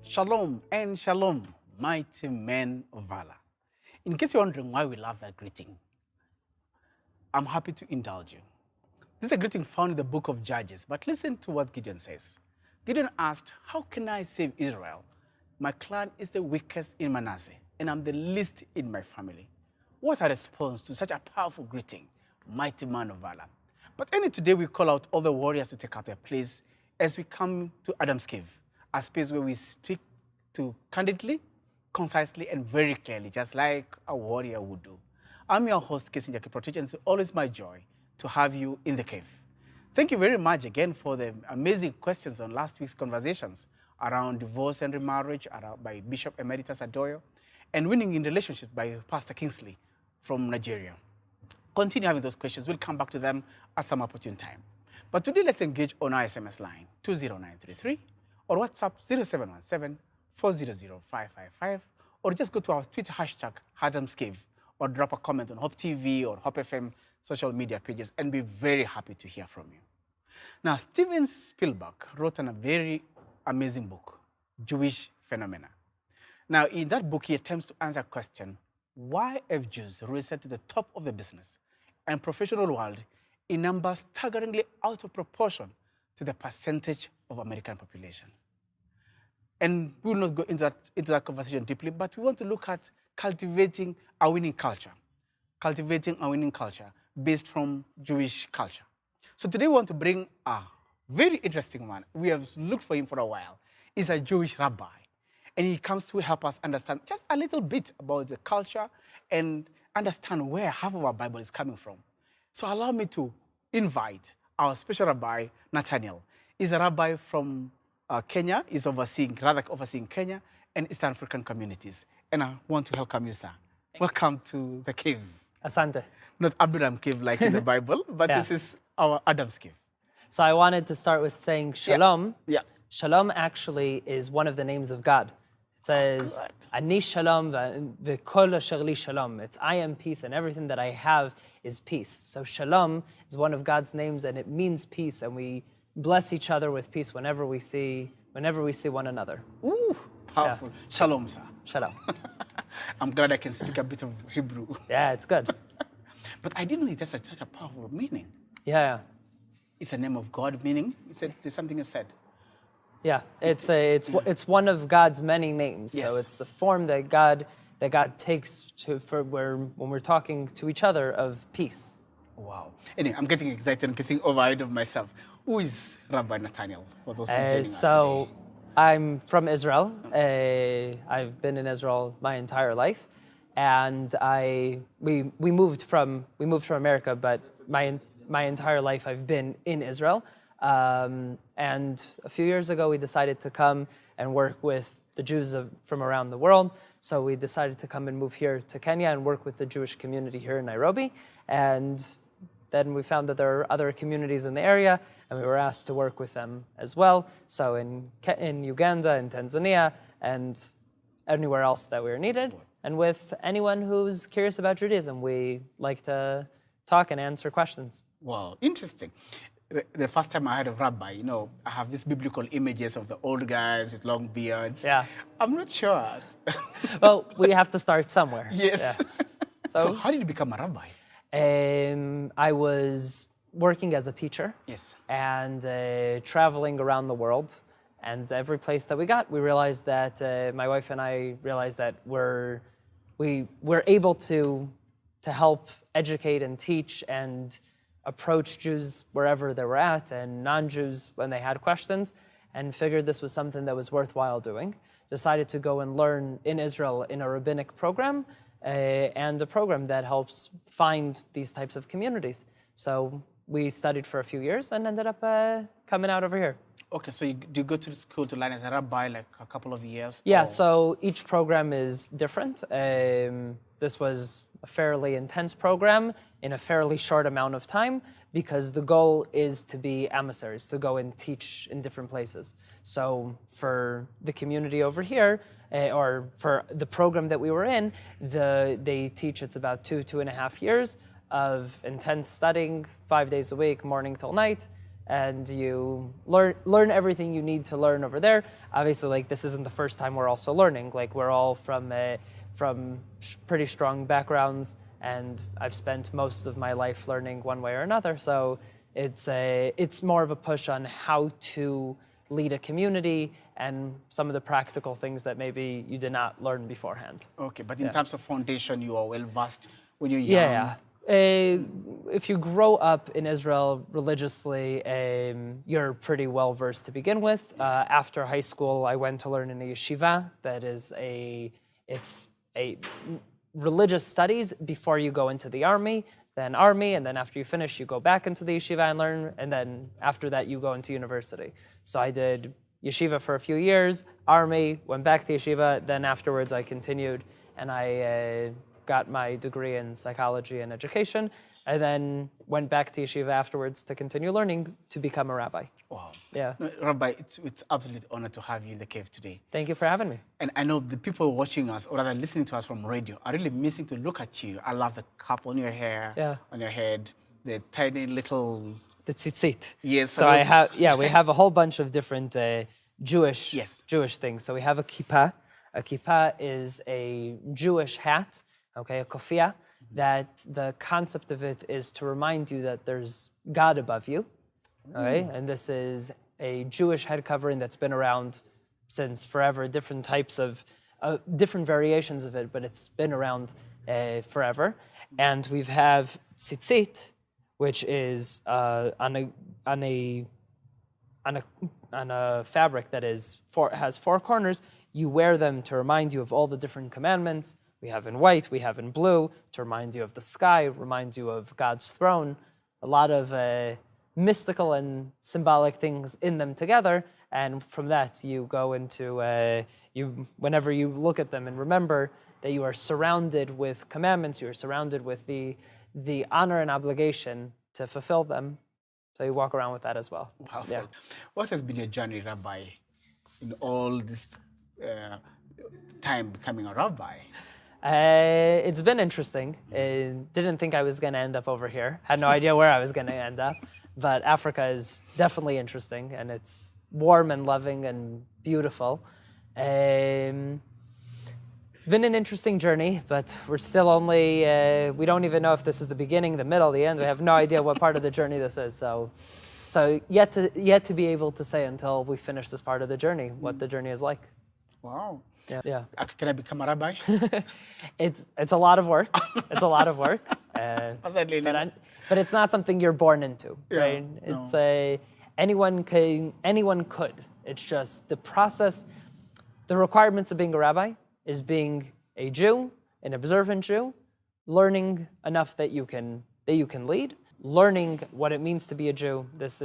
Shalom and shalom, mighty men of valor. In case you're wondering why we love that greeting, I'm happy to indulge you. This is a greeting found in the book of Judges, but listen to what Gideon says. Gideon asked, how can I save Israel? My clan is the weakest in Manasseh, and I'm the least in my family. What a response to such a powerful greeting, mighty man of valor. But only today we call out all the warriors to take up their place as we come to Adam's Cave, a space where we speak to candidly, concisely, and very clearly, just like a warrior would do. I'm your host, Kissinger Kiprotich, and it's always my joy to have you in the cave. Thank you very much again for the amazing questions on last week's conversations around divorce and remarriage by Bishop Emeritus Adoyo, and winning in relationships by Pastor Kingsley from Nigeria. Continue having those questions. We'll come back to them at some opportune time. But today, let's engage on our SMS line, 20933, or WhatsApp 0717-400-555, or just go to our Twitter hashtag, #AdamsCave, or drop a comment on Hope TV or Hope FM social media pages, and be very happy to hear from you. Now, Steven Spielberg wrote a very amazing book, Jewish Phenomena. Now, in that book, he attempts to answer a question, why have Jews risen to the top of the business and professional world in numbers staggeringly out of proportion to the percentage of American population? And we will not go into that conversation deeply, but we want to look at cultivating a winning culture based from Jewish culture. So today we want to bring a very interesting one. We have looked for him for a while. He's a Jewish rabbi, and he comes to help us understand just a little bit about the culture and understand where half of our Bible is coming from. So allow me to invite our special rabbi, Netanel. He's a rabbi from Kenya. He's overseeing Kenya and East African communities. And I want to welcome you, sir. Welcome to the cave. Asante. Not Abraham cave like in the Bible, but This is our Adam's cave. So I wanted to start with saying shalom. Yeah. Shalom actually is one of the names of God. It says, Ani shalom v'kol asher li shalom. It's I am peace, and everything that I have is peace. So shalom is one of God's names, and it means peace, and we bless each other with peace whenever we see one another. Ooh, powerful. Yeah. Shalom, sir. Shalom. I'm glad I can speak a bit of Hebrew. Yeah, it's good. But I didn't know it has such a powerful meaning. Yeah. It's a name of God meaning? There's something you said. Yeah, it's one of God's many names. Yes. So it's the form that God takes when we're talking to each other of peace. Wow. Anyway, I'm getting excited and getting overwhelmed of myself. Who is Rabbi Netanel, for those who are joining us today? I'm from Israel. I've been in Israel my entire life, and we moved from America, but my entire life I've been in Israel. And a few years ago, we decided to come and work with the Jews from around the world. So we decided to come and move here to Kenya and work with the Jewish community here in Nairobi. And then we found that there are other communities in the area, and we were asked to work with them as well. So in Uganda, in Tanzania, and anywhere else that we were needed. And with anyone who's curious about Judaism, we like to talk and answer questions. Wow, interesting. The first time I heard of Rabbi, I have these biblical images of the old guys with long beards. Yeah. I'm not sure. Well, we have to start somewhere. Yes. Yeah. So how did you become a rabbi? I was working as a teacher. Yes. And traveling around the world. And every place that we got, we realized that, my wife and I realized that we're able to help educate and teach and approach Jews wherever they were at, and non-Jews when they had questions, and figured this was something that was worthwhile doing. Decided to go and learn in Israel in a rabbinic program, and a program that helps find these types of communities. So we studied for a few years and ended up coming out over here. Okay, so do you go to school to learn as a rabbi like a couple of years? Yeah, so each program is different. this was a fairly intense program in a fairly short amount of time, because the goal is to be emissaries, to go and teach in different places. So for the community over here, or for the program that we were in, they teach, it's about 2.5 years of intense studying, 5 days a week, morning till night, and you learn everything you need to learn over there. Obviously, like, this isn't the first time we're also learning. Like, we're all from pretty strong backgrounds, and I've spent most of my life learning one way or another. So it's more of a push on how to lead a community and some of the practical things that maybe you did not learn beforehand. Okay, but in terms of foundation, you are well versed when you're young. Yeah. If you grow up in Israel religiously, you're pretty well versed to begin with. After high school, I went to learn in a yeshiva. That is it's a religious studies before you go into the army, and then after you finish, you go back into the yeshiva and learn, and then after that, you go into university. So I did yeshiva for a few years, army, went back to yeshiva, then afterwards I continued, and I got my degree in psychology and education, and then went back to yeshiva afterwards to continue learning to become a rabbi. Wow. Yeah. No, Rabbi, it's absolute honor to have you in the cave today. Thank you for having me. And I know the people watching us, or rather listening to us from radio, are really missing to look at you. I love the cap on your hair, on your head, the tiny little... The tzitzit. Yes. So we have a whole bunch of different Jewish things. So we have a kippah. A kippah is a Jewish hat, okay, a kofia, that the concept of it is to remind you that there's God above you, okay? And this is a Jewish head covering that's been around since forever, different types of, different variations of it, but it's been around forever. And we have tzitzit, which is on a fabric that has 4 corners. You wear them to remind you of all the different commandments. We have in white, we have in blue, to remind you of the sky, remind you of God's throne. A lot of mystical and symbolic things in them together. And from that, you go into, whenever you look at them and remember that you are surrounded with commandments, you are surrounded with the honor and obligation to fulfill them. So you walk around with that as well. Powerful. Yeah. What has been your journey, Rabbi, in all this time becoming a rabbi? It's been interesting. Didn't think I was going to end up over here. Had no idea where I was going to end up. But Africa is definitely interesting, and it's warm and loving and beautiful. It's been an interesting journey, but we're still only, we don't even know if this is the beginning, the middle, the end. We have no idea what part of the journey this is. So yet to be able to say until we finish this part of the journey, what the journey is like. Wow. Yeah. Can I become a rabbi? It's a lot of work. It's a lot of work. But it's not something you're born into, right? No. It's anyone could. It's just the process. The requirements of being a rabbi is being a Jew, an observant Jew, learning enough that you can lead, learning what it means to be a Jew. This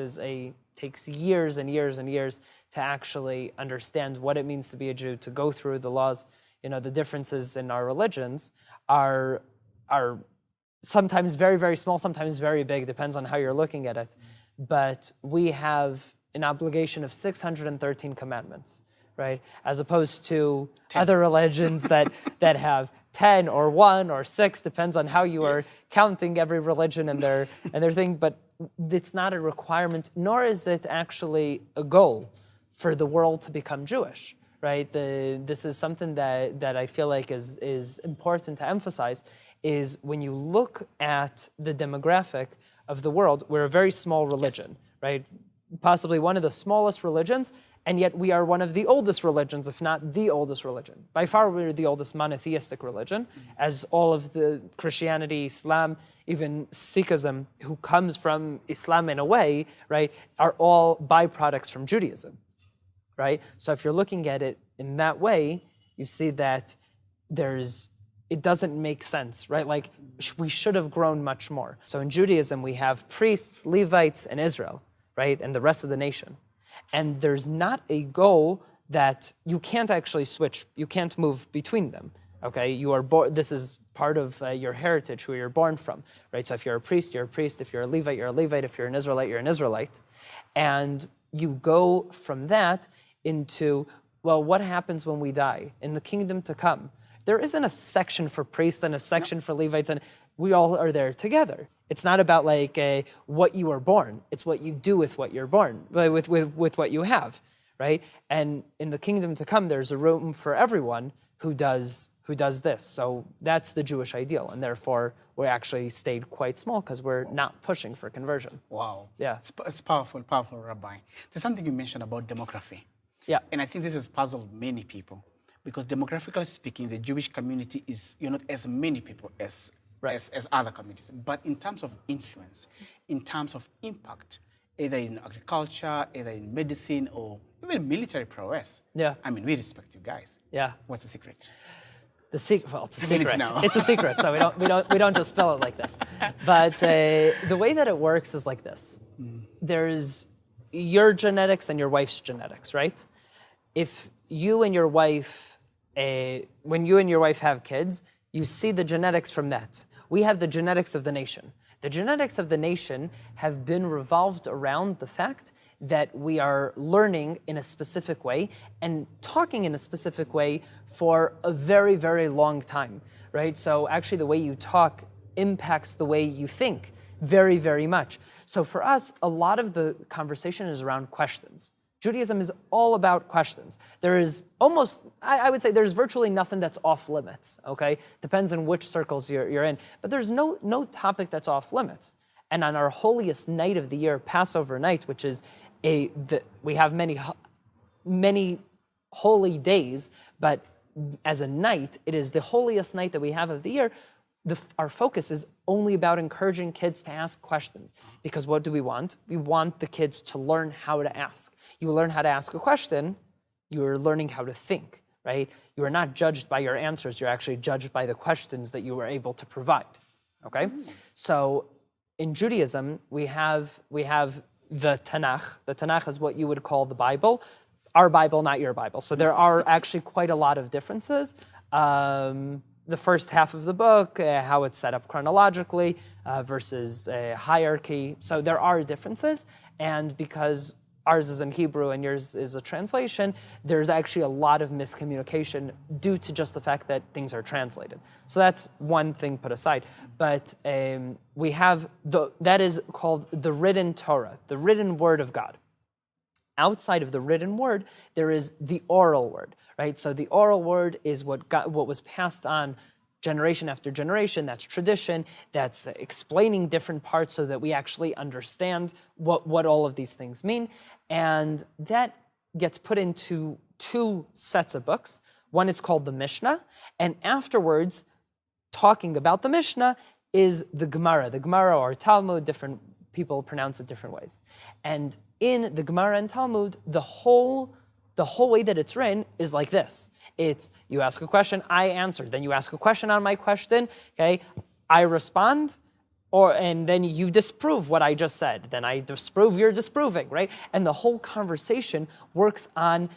takes years and years and years to actually understand what it means to be a Jew, to go through the laws. You know, the differences in our religions are sometimes very, very small, sometimes very big, depends on how you're looking at it. But we have an obligation of 613 commandments, right? As opposed to 10. Other religions that have 10 or 1 or 6, depends on how you are counting every religion and their thing. But it's not a requirement, nor is it actually a goal for the world to become Jewish, right? This is something that I feel like is important to emphasize, is when you look at the demographic of the world, we're a very small religion, right? Possibly one of the smallest religions, and yet we are one of the oldest religions, if not the oldest religion. By far, we're the oldest monotheistic religion, as all of the Christianity, Islam, even Sikhism, who comes from Islam in a way, right, are all byproducts from Judaism, right? So if you're looking at it in that way, you see that it doesn't make sense, right? Like, we should have grown much more. So in Judaism, we have priests, Levites, and Israel, right? And the rest of the nation. And there's not a goal that you can't actually switch, you can't move between them, okay? You are born, this is part of your heritage, who you're born from, right? So if you're a priest, you're a priest. If you're a Levite, you're a Levite. If you're an Israelite, you're an Israelite. And you go from that into, well, what happens when we die in the kingdom to come? There isn't a section for priests and a section for Levites, and we all are there together. It's not about like what you are born. It's what you do with what you're born, with what you have, right? And in the kingdom to come, there's a room for everyone who does this. So that's the Jewish ideal, and therefore we actually stayed quite small because we're not pushing for conversion. Wow. Yeah. It's powerful, powerful, Rabbi. There's something you mentioned about demography. Yeah. And I think this has puzzled many people because demographically speaking, the Jewish community is not as many people as other communities. But in terms of influence, in terms of impact, either in agriculture, either in medicine, or even military prowess. Yeah. I mean, we respect you guys. Yeah. What's the secret? The secret. Well, it's a Reveal it secret. now. It's a secret, so we don't just spell it like this. But the way that it works is like this. There's your genetics and your wife's genetics, right? If you and your wife, when you and your wife have kids, you see the genetics from that. We have the genetics of the nation. The genetics of the nation have been revolved around the fact that we are learning in a specific way and talking in a specific way for a very, very long time, right? So actually the way you talk impacts the way you think very, very much. So for us, a lot of the conversation is around questions. Judaism is all about questions. There is almost, I would say there's virtually nothing that's off limits, okay? Depends on which circles you're in. But there's no topic that's off limits. And on our holiest night of the year, Passover night, which is we have many holy days, but as a night, it is the holiest night that we have of the year. Our focus is only about encouraging kids to ask questions. Because what do we want? We want the kids to learn how to ask. You learn how to ask a question, you are learning how to think, right? You are not judged by your answers, you're actually judged by the questions that you were able to provide, okay? So in Judaism, we have the Tanakh. The Tanakh is what you would call the Bible. Our Bible, not your Bible. So there are actually quite a lot of differences. The first half of the book, how it's set up chronologically versus hierarchy. So there are differences, and because ours is in Hebrew and yours is a translation, there's actually a lot of miscommunication due to just the fact that things are translated. So that's one thing put aside. But we have, that is called the written Torah, the written word of God. Outside of the written word, there is the oral word, right? So the oral word is what was passed on generation after generation. That's tradition. That's explaining different parts so that we actually understand what all of these things mean. And that gets put into two sets of books. One is called the Mishnah, and afterwards, talking about the Mishnah is the Gemara. The Gemara or Talmud, different people pronounce it different ways. And in the Gemara and Talmud, the whole way that it's written is like this. It's, you ask a question, I answer. Then you ask a question on my question, okay? I respond, and then you disprove what I just said. Then I disprove, you're disproving, right? And the whole conversation works on,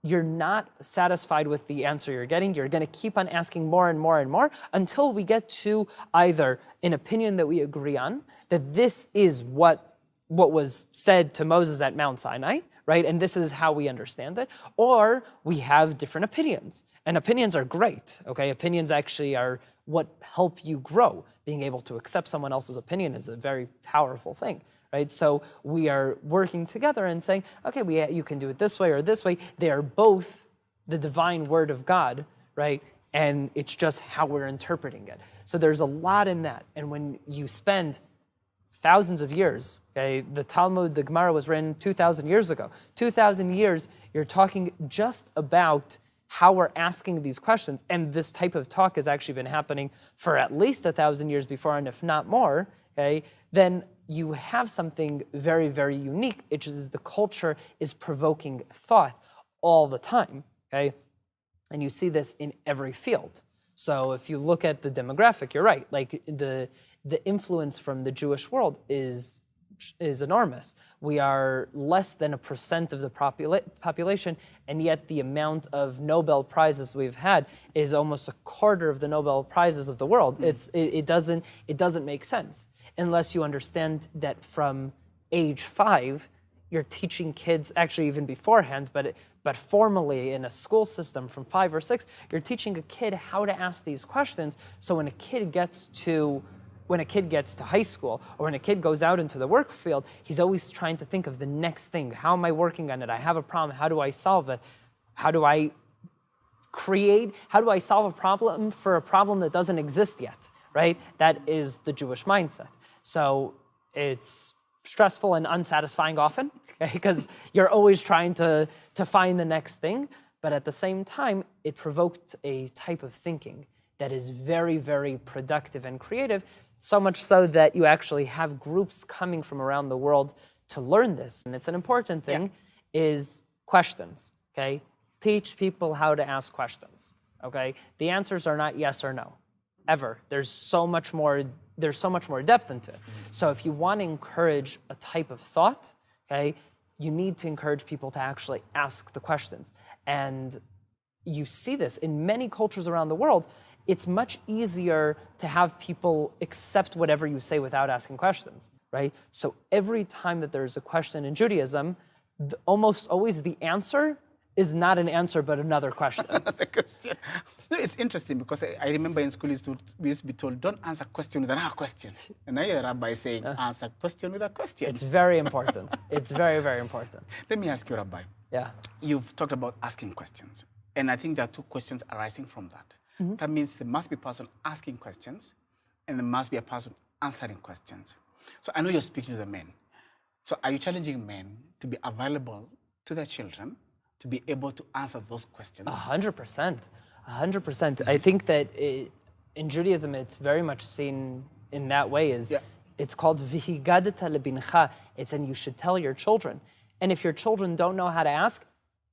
you're not satisfied with the answer you're getting. You're going to keep on asking more and more and more until we get to either an opinion that we agree on, that this is what was said to Moses at Mount Sinai, right? And this is how we understand it. Or we have different opinions. And opinions are great, okay? Opinions actually are what help you grow. Being able to accept someone else's opinion is a very powerful thing, right? So we are working together and saying, okay, you can do it this way or this way. They are both the divine word of God, right? And it's just how we're interpreting it. So there's a lot in that. And when you spend thousands of years, okay, the Talmud, the Gemara was written 2,000 years ago. 2,000 years, you're talking just about how we're asking these questions. And this type of talk has actually been happening for at least 1,000 years before, and if not more, okay, then you have something very, very unique, which is the culture is provoking thought all the time, okay? And you see this in every field. So if you look at the demographic, you're right, like the influence from the Jewish world is is enormous. We are less than 1% of the population, and yet the amount of Nobel Prizes we've had is almost a quarter of the Nobel Prizes of the world. It doesn't make sense unless you understand that from age 5, you're teaching kids, actually even beforehand, but formally in a school system from 5 or 6, you're teaching a kid how to ask these questions. So when a kid gets to high school, or when a kid goes out into the work field, he's always trying to think of the next thing. How am I working on it? I have a problem. How do I solve it? How do I solve a problem for a problem that doesn't exist yet, right? That is the Jewish mindset. So it's stressful and unsatisfying often, because you're always trying to find the next thing. But at the same time, it provoked a type of thinking that is very, very productive and creative, so much so that you actually have groups coming from around the world to learn this. And it's an important thing, is questions, okay? Teach people how to ask questions, okay? The answers are not yes or no, ever. There's so much more depth into it. So if you want to encourage a type of thought, okay, you need to encourage people to actually ask the questions. And you see this in many cultures around the world. It's much easier to have people accept whatever you say without asking questions, right? So every time that there's a question in Judaism, almost always the answer is not an answer, but another question. No, it's interesting because I remember in school we used to be told, don't answer question with another question. And I hear a rabbi saying, answer question with a question. It's very important. It's very, very important. Let me ask you, Rabbi. Yeah. You've talked about asking questions. And I think there are 2 questions arising from that. That means there must be a person asking questions, and there must be a person answering questions. So I know you're speaking to the men. So are you challenging men to be available to their children to be able to answer those questions? 100%. 100%. I think that in Judaism, it's very much seen in that way. It's called v'higadata lebincha. It's and you should tell your children. And if your children don't know how to ask,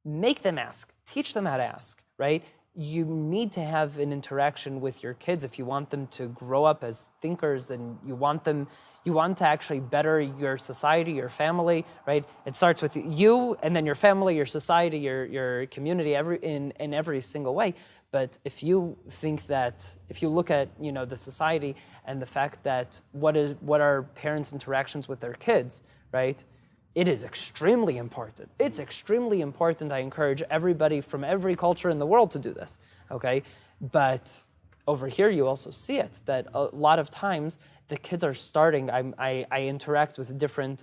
make them ask. Teach them how to ask, right? You need to have an interaction with your kids if you want them to grow up as thinkers, and you want to actually better your society, your family, right? It starts with you, and then your family, your society, your community, in every single way. But if you look at the society and the fact that what are parents' interactions with their kids, right? It is extremely important. It's extremely important. I encourage everybody from every culture in the world to do this, okay? But over here, you also see it, that a lot of times the kids are starting. I interact with different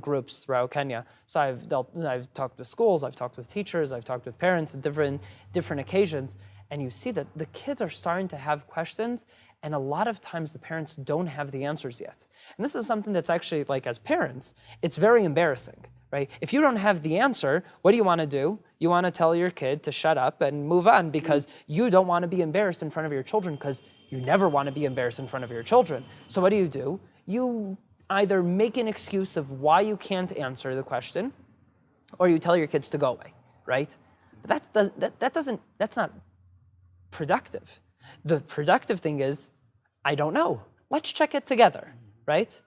groups throughout Kenya. So I've talked with schools, I've talked with teachers, I've talked with parents at different occasions, and you see that the kids are starting to have questions, and a lot of times the parents don't have the answers yet. And this is something that's actually, like, as parents, it's very embarrassing, right? If you don't have the answer, what do you want to do? You want to tell your kid to shut up and move on because you don't want to be embarrassed in front of your children, because you never want to be embarrassed in front of your children. So what do? You either make an excuse of why you can't answer the question, or you tell your kids to go away, right? But that's not productive. The productive thing is, I don't know. Let's check it together, right?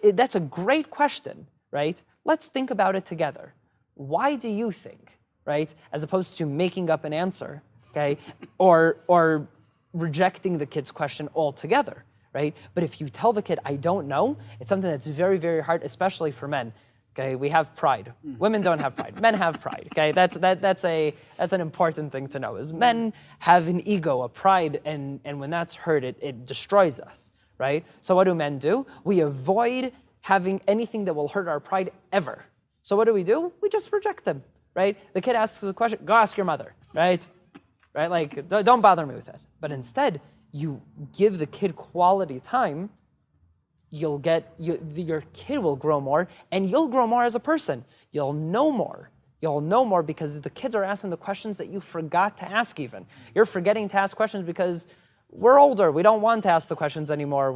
That's a great question, right? Let's think about it together. Why do you think, right? As opposed to making up an answer, okay? Or rejecting the kid's question altogether, right? But if you tell the kid, I don't know, it's something that's very, very hard, especially for men. Okay, we have pride. Women don't have pride. Men have pride. Okay, that's an important thing to know. Is men have an ego, a pride, and when that's hurt, it destroys us, right? So what do men do? We avoid having anything that will hurt our pride ever. So what do? We just reject them, right? The kid asks a question, go ask your mother, right? Right? Like, don't bother me with it. But instead, you give the kid quality time. Your kid will grow more, and you'll grow more as a person. You'll know more. You'll know more because the kids are asking the questions that you forgot to ask even. You're forgetting to ask questions because we're older. We don't want to ask the questions anymore.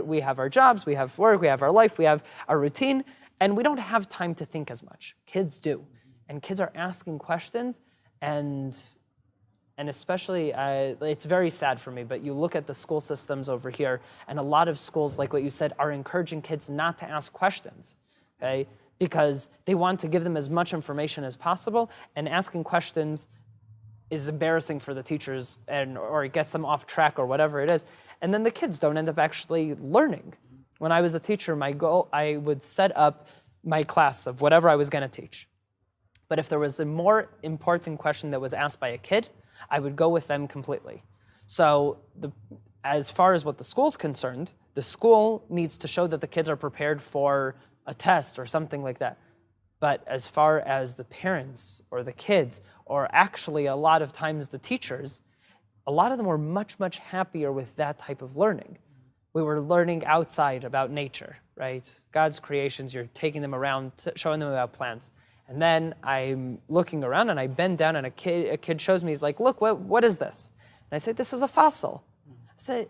We have our jobs, we have work, we have our life, we have our routine, and we don't have time to think as much. Kids do. And kids are asking questions, and and especially, it's very sad for me, but you look at the school systems over here, and a lot of schools, like what you said, are encouraging kids not to ask questions, okay? Because they want to give them as much information as possible, and asking questions is embarrassing for the teachers, or it gets them off track or whatever it is. And then the kids don't end up actually learning. When I was a teacher, my goal, I would set up my class of whatever I was going to teach. But if there was a more important question that was asked by a kid, I would go with them completely. So as far as what the school's concerned, the school needs to show that the kids are prepared for a test or something like that. But as far as the parents or the kids, or actually a lot of times the teachers, a lot of them were much, much happier with that type of learning. We were learning outside about nature, right? God's creations, you're taking them around, showing them about plants. And then I'm looking around and I bend down and a kid shows me, he's like, look, what is this? And I said, this is a fossil. I said,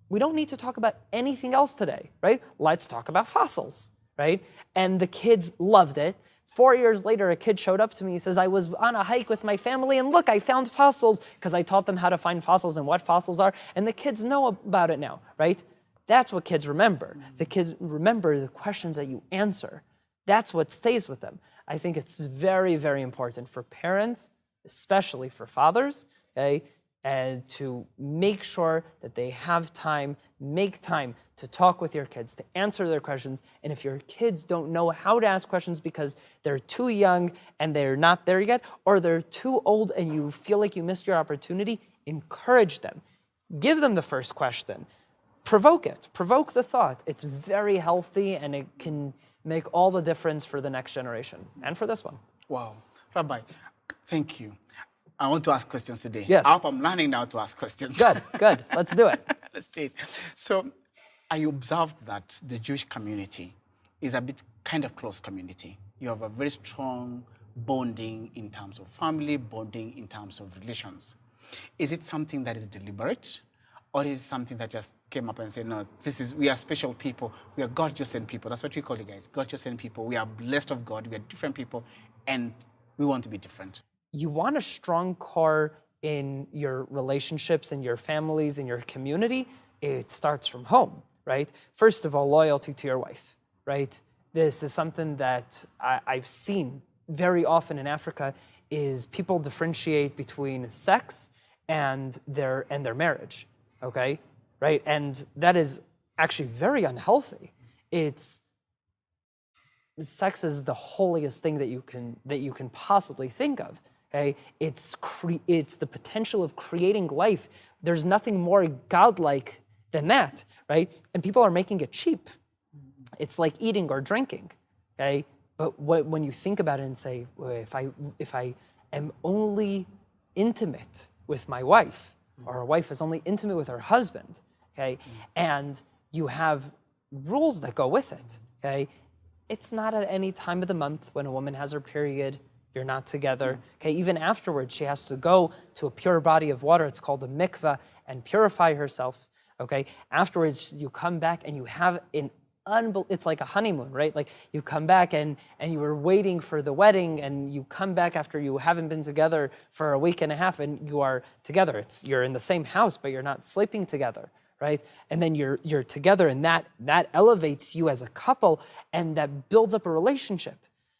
we don't need to talk about anything else today, right? Let's talk about fossils, right? And the kids loved it. 4 years later, a kid showed up to me. He says, I was on a hike with my family, and look, I found fossils, because I taught them how to find fossils and what fossils are, and the kids know about it now, right? That's what kids remember. The kids remember the questions that you answer. That's what stays with them. I think it's very, very important for parents, especially for fathers, okay, and to make sure that they have time, make time to talk with your kids, to answer their questions. And if your kids don't know how to ask questions because they're too young and they're not there yet, or they're too old and you feel like you missed your opportunity, encourage them. Give them the first question. Provoke it. Provoke the thought. It's very healthy and it can make all the difference for the next generation and for this one. Wow. Rabbi, thank you. I want to ask questions today. Yes. I hope I'm learning now to ask questions. Good, good. Let's do it. Let's do it. So I observed that the Jewish community is a bit kind of close community. You have a very strong bonding in terms of family, bonding in terms of relations. Is it something that is deliberate, or is it something that just came up and said, no, we are special people. We are God-chosen people. That's what we call you guys, God-chosen people. We are blessed of God. We are different people, and we want to be different. You want a strong core in your relationships, in your families, in your community. It starts from home, right? First of all, loyalty to your wife, right? This is something that I've seen very often in Africa, is people differentiate between sex and their marriage, okay? Right? And that is actually very unhealthy. Sex is the holiest thing that you can possibly think of. Okay? It's the potential of creating life. There's nothing more godlike than that, right? And people are making it cheap. It's like eating or drinking, okay? But when you think about it and say, well, if I am only intimate with my wife, or a wife is only intimate with her husband, okay, and you have rules that go with it, okay? It's not at any time of the month when a woman has her period, you're not together. Okay, even afterwards, she has to go to a pure body of water. It's called a mikveh, and purify herself. Okay, afterwards you come back and you have it's like a honeymoon, right? Like you come back and you were waiting for the wedding, and you come back after you haven't been together for a week and a half, and you are together. You're in the same house, but you're not sleeping together, right? And then you're together, and that elevates you as a couple, and that builds up a relationship.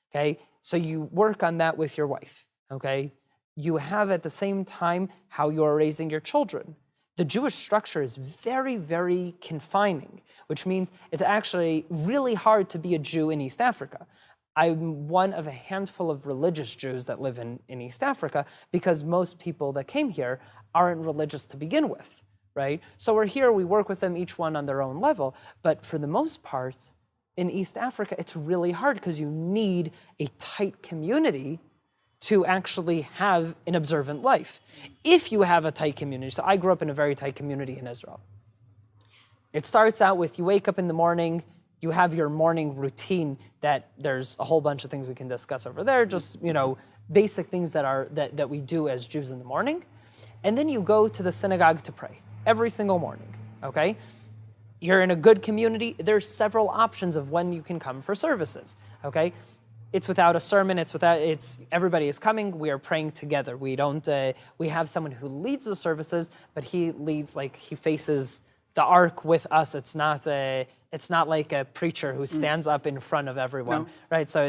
Okay. So you work on that with your wife, okay? You have at the same time how you're raising your children. The Jewish structure is very, very confining, which means it's actually really hard to be a Jew in East Africa. I'm one of a handful of religious Jews that live in East Africa, because most people that came here aren't religious to begin with, right? So we're here, we work with them, each one on their own level, but for the most part, in East Africa, it's really hard because you need a tight community to actually have an observant life. If you have a tight community, so I grew up in a very tight community in Israel. It starts out with you wake up in the morning, you have your morning routine that there's a whole bunch of things we can discuss over there, just, basic things that we do as Jews in the morning. And then you go to the synagogue to pray every single morning, okay? You're in a good community, there's several options of when you can come for services, okay? it's without a sermon. It's everybody is coming. We are praying together. We don't. We have someone who leads the services, but he leads like he faces the ark with us. It's not like a preacher who stands up in front of everyone, right? So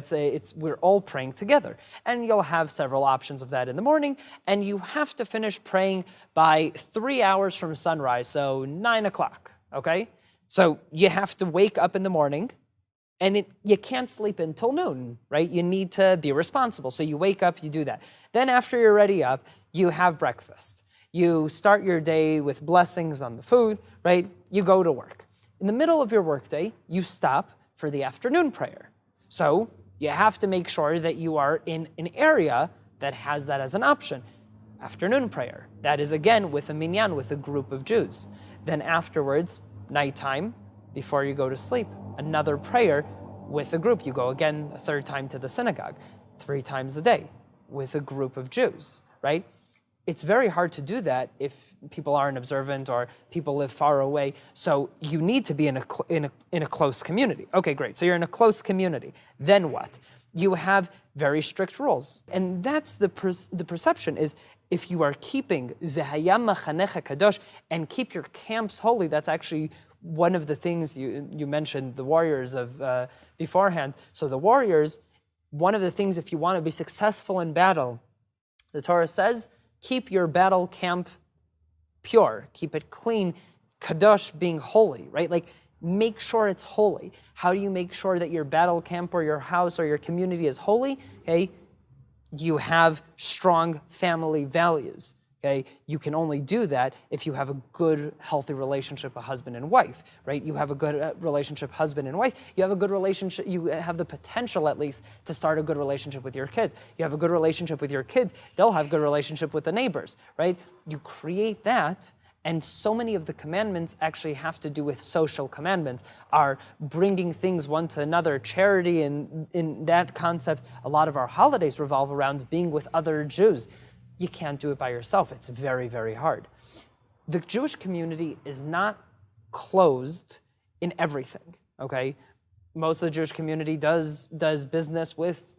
we're all praying together, and you'll have several options of that in the morning, and you have to finish praying by 3 hours from sunrise, so 9 o'clock. Okay, so you have to wake up in the morning. And you can't sleep until noon, right? You need to be responsible. So you wake up, you do that. Then after you're ready up, you have breakfast. You start your day with blessings on the food, right? You go to work. In the middle of your workday, you stop for the afternoon prayer. So you have to make sure that you are in an area that has that as an option. Afternoon prayer. That is again with a minyan, with a group of Jews. Then afterwards, nighttime, before you go to sleep, another prayer with a group. You go again a third time to the synagogue, 3 times a day with a group of Jews, right? It's very hard to do that if people aren't observant or people live far away. So you need to be in a close community. Okay, great. So you're in a close community. Then what? You have very strict rules. And that's the perception is if you are keeping Zehayam Machanecha Kadosh and keep your camps holy, that's actually one of the things you mentioned, the warriors of beforehand. So the warriors, one of the things if you want to be successful in battle, the Torah says, keep your battle camp pure, keep it clean, kadosh being holy, right? Like make sure it's holy. How do you make sure that your battle camp or your house or your community is holy? Okay, you have strong family values. Okay, you can only do that if you have a good, healthy relationship, a husband and wife, right? You have a good relationship, husband and wife. You have a good relationship, you have the potential at least to start a good relationship with your kids. You have a good relationship with your kids, they'll have a good relationship with the neighbors, right? You create that, and so many of the commandments actually have to do with social commandments, are bringing things one to another, charity, and in that concept, a lot of our holidays revolve around being with other Jews. You can't do it by yourself. It's very, very hard. The Jewish community is not closed in everything, okay? Most of the Jewish community does business with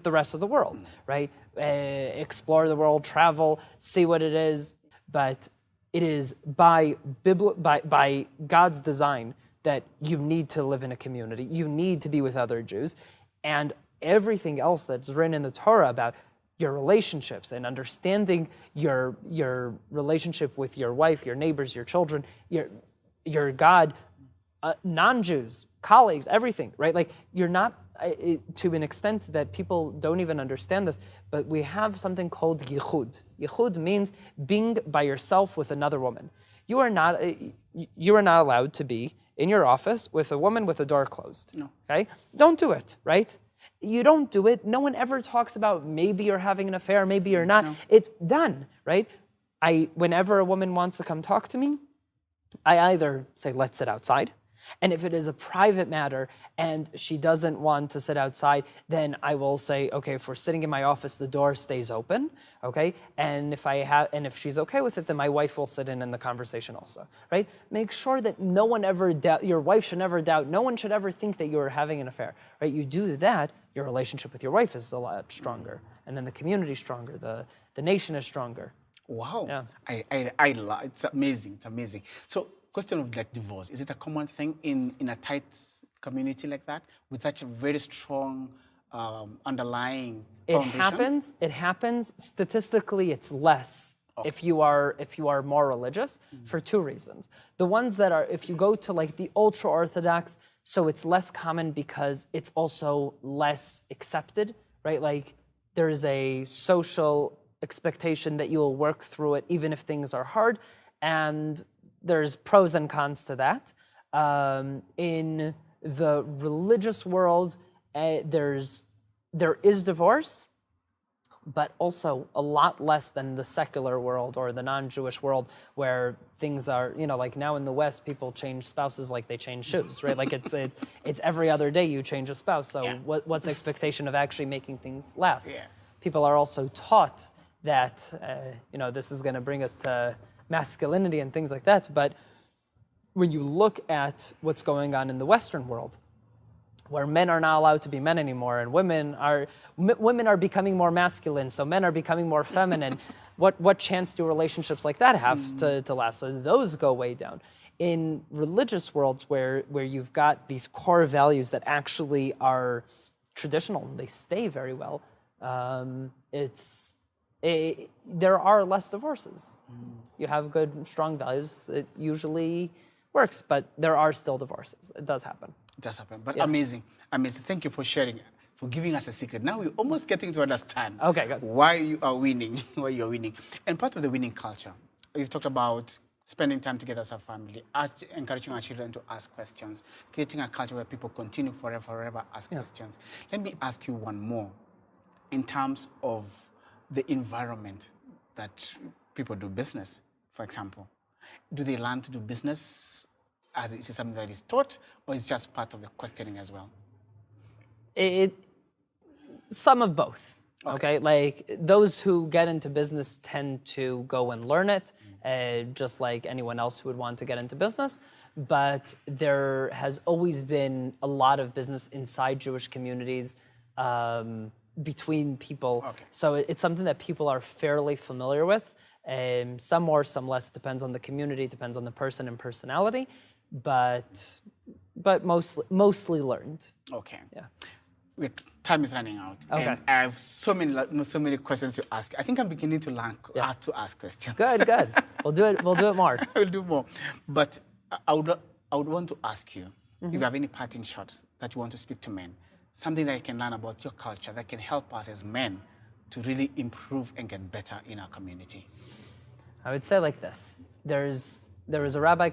the rest of the world, right? Explore the world, travel, see what it is, but it is by God's design that you need to live in a community. You need to be with other Jews, and everything else that's written in the Torah about your relationships and understanding your relationship with your wife, your neighbors, your children, your God, non-Jews, colleagues, everything, right? Like you're not, to an extent that people don't even understand this, but we have something called yichud. Yichud means being by yourself with another woman. You are not allowed to be in your office with a woman with the door closed. No. Okay? Don't do it, right? You don't do it. No one ever talks about maybe you're having an affair, maybe you're not. No. It's done, right? Whenever a woman wants to come talk to me, I either say, let's sit outside. And if it is a private matter and she doesn't want to sit outside, then I will say, okay, if we're sitting in my office, the door stays open, okay? And if she's okay with it, then my wife will sit in the conversation also, right? Make sure that no one ever your wife should never doubt, no one should ever think that you're having an affair, right? You do that, your relationship with your wife is a lot stronger. And then the community is stronger, the nation is stronger. Wow. Yeah. It's amazing. It's amazing. So, question of like divorce, is it a common thing in a tight community like that with such a very strong underlying foundation? It happens. Statistically, it's less if you are more religious for 2 reasons. The ones that are, if you go to like the ultra Orthodox, so it's less common because it's also less accepted, right? Like there's a social expectation that you will work through it even if things are hard, and there's pros and cons to that. In the religious world, there is divorce, but also a lot less than the secular world or the non-Jewish world where things are, like now in the West, people change spouses like they change shoes, right? Like it's every other day you change a spouse. So what's the expectation of actually making things last? Yeah. People are also taught that, this is going to bring us to masculinity and things like that. But when you look at what's going on in the Western world, where men are not allowed to be men anymore, and women are becoming more masculine, so men are becoming more feminine. What chance do relationships like that have to last? So those go way down. In religious worlds where you've got these core values that actually are traditional, they stay very well. There are less divorces. You have good, strong values, it usually works, but there are still divorces. It does happen. It does happen, but amazing. Thank you for sharing, for giving us a secret. Now we're almost getting to understand good. Why you are winning, why you're winning. And part of the winning culture, you've talked about spending time together as a family, encouraging our children to ask questions, creating a culture where people continue forever ask questions. Let me ask you one more in terms of the environment that people do business, for example. Do they learn to do business? Is it something that is taught, or is it just part of the questioning as well? Some of both. Okay, like those who get into business tend to go and learn it, just like anyone else who would want to get into business. But there has always been a lot of business inside Jewish communities between people. So it's something that people are fairly familiar with. Some more, some less. It depends on the community, depends on the person and personality, but mostly learned. Okay. Yeah. Time is running out, and I have so many questions to ask. I think I'm beginning to learn how to ask questions. Good. We'll do it more. We'll do more. But I would want to ask you if you have any parting shot that you want to speak to men, something that you can learn about your culture that can help us as men to really improve and get better in our community. I would say like this. There was a rabbi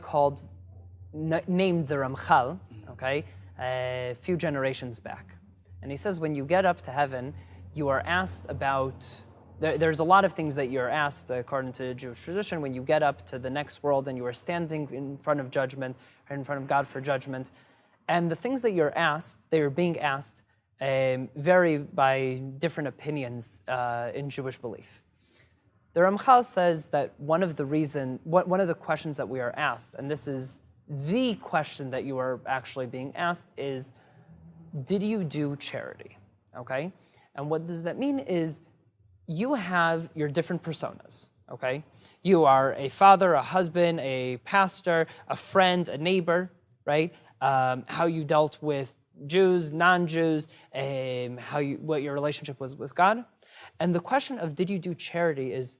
named the Ramchal, a few generations back. And he says when you get up to heaven, you are asked about, there's a lot of things that you're asked according to Jewish tradition when you get up to the next world and you are standing in front of judgment, or in front of God for judgment. And the things that you're being asked, vary by different opinions in Jewish belief. The Ramchal says that one of the questions that we are asked, and this is the question that you are actually being asked, is, did you do charity? Okay? And what does that mean is you have your different personas, okay? You are a father, a husband, a pastor, a friend, a neighbor, right? How you dealt with Jews, non-Jews, what your relationship was with God. And the question of did you do charity is,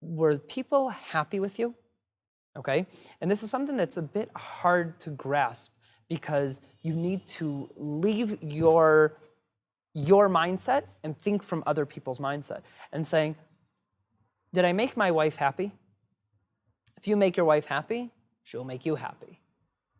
were people happy with you? Okay? And this is something that's a bit hard to grasp because you need to leave your mindset and think from other people's mindset and saying, did I make my wife happy? If you make your wife happy, she'll make you happy.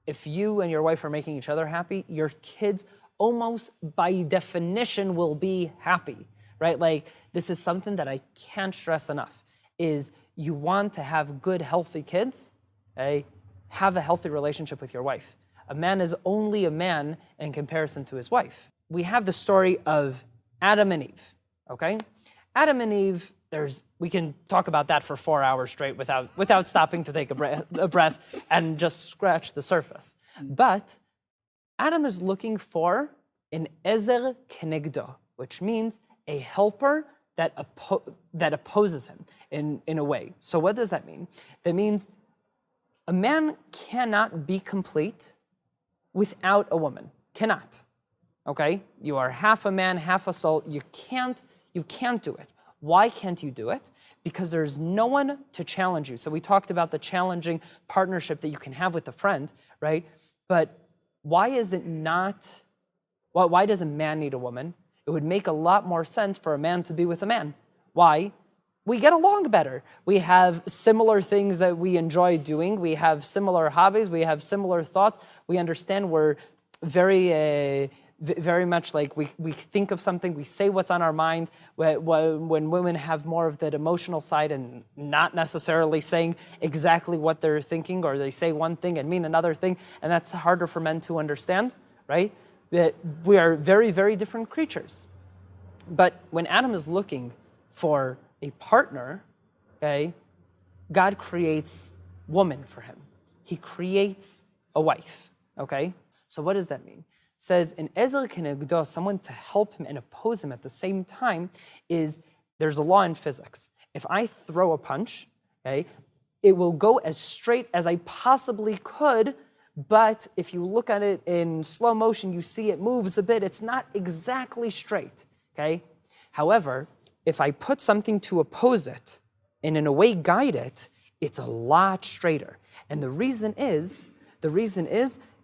If you and your wife are making each other happy, your kids almost by definition will be happy, right? Like this is something that I can't stress enough, is you want to have good, healthy kids, okay? Have a healthy relationship with your wife. A man is only a man in comparison to his wife. We have the story of Adam and Eve, okay? Adam and Eve, we can talk about that for 4 hours straight without stopping to take a breath and just scratch the surface. But Adam is looking for an ezer kenegdo, which means a helper that opposes him in a way. So what does that mean? That means a man cannot be complete without a woman. Cannot. Okay? You are half a man, half a soul. You can't do it. Why can't you do it? Because there's no one to challenge you. So we talked about the challenging partnership that you can have with a friend, right? But why does a man need a woman? It would make a lot more sense for a man to be with a man. Why? We get along better. We have similar things that we enjoy doing. We have similar hobbies. We have similar thoughts. We understand we're very much like we think of something, we say what's on our mind. When women have more of that emotional side and not necessarily saying exactly what they're thinking, or they say one thing and mean another thing, and that's harder for men to understand, right? That we are very, very different creatures. But when Adam is looking for a partner, okay, God creates woman for him. He creates a wife, okay? So what does that mean? says an ezer kenegdo, someone to help him and oppose him at the same time, is there's a law in physics. If I throw a punch, okay, it will go as straight as I possibly could, but if you look at it in slow motion, you see it moves a bit. It's not exactly straight, okay? However, if I put something to oppose it and in a way guide it, it's a lot straighter. And the reason is,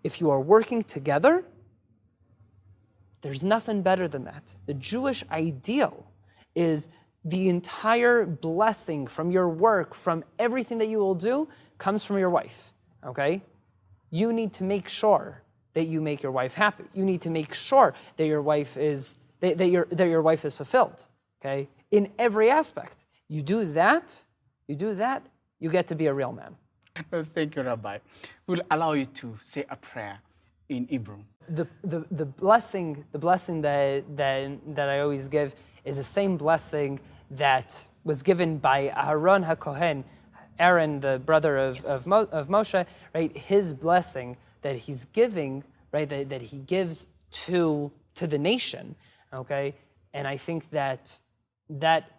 if you are working together, there's nothing better than that. The Jewish ideal is the entire blessing from your work, from everything that you will do, comes from your wife, okay? You need to make sure that you make your wife happy. You need to make sure that your wife is your wife is fulfilled, okay? In every aspect. You do that, you get to be a real man. Thank you, Rabbi. We'll allow you to say a prayer in Hebrew. The blessing that I always give is the same blessing that was given by Aaron HaKohen, Aaron, the brother of Moshe, right? His blessing that he's giving, right? That he gives to the nation, okay? And I think that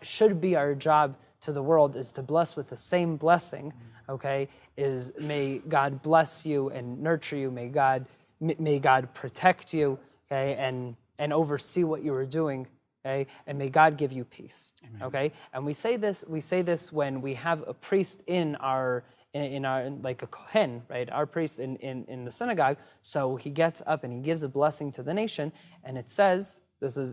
should be our job to the world, is to bless with the same blessing, okay? Is may God bless you and nurture you. May God protect you, okay? And oversee what you are doing. Okay? And may God give you peace. Amen. Okay? And we say this when we have a priest in our like a kohen, right? Our priest in the synagogue. So he gets up and he gives a blessing to the nation, and it says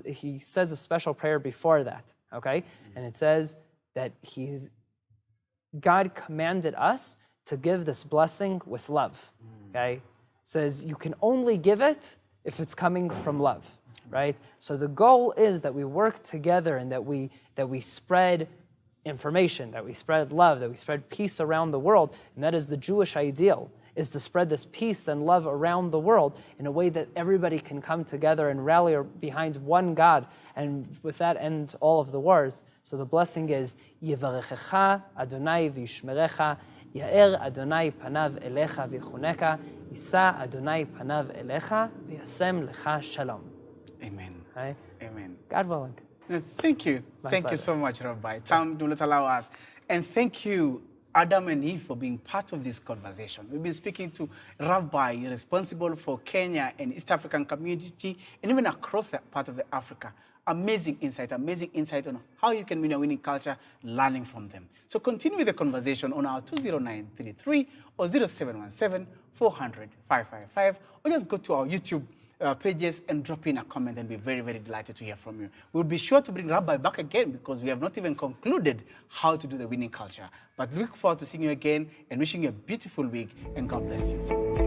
he says a special prayer before that. Okay? And it says that God commanded us to give this blessing with love. Okay? It says you can only give it if it's coming from love. Right? So the goal is that we work together and that we spread information, that we spread love, that we spread peace around the world. And that is the Jewish ideal, is to spread this peace and love around the world in a way that everybody can come together and rally behind one God. And with that end all of the wars. So the blessing is, Yivarechecha Adonai v'yishmerecha, Ya'er Adonai panav elecha v'chuneka, Yisa Adonai panav elecha v'yasem lecha shalom. Amen. Right? Amen. God willing. Thank you. Thank pleasure. you so much, Rabbi. Time do not allow us. And thank you, Adam and Eve, for being part of this conversation. We've been speaking to Rabbi, responsible for Kenya and East African community, and even across that part of the Africa. Amazing insight on how you can win a winning culture, learning from them. So continue the conversation on our 20933 or 0717 400 555, or just go to our YouTube pages and drop in a comment, and be very, very delighted to hear from you. We'll be sure to bring Rabbi back again, because we have not even concluded how to do the winning culture. But look forward to seeing you again and wishing you a beautiful week, and God bless you.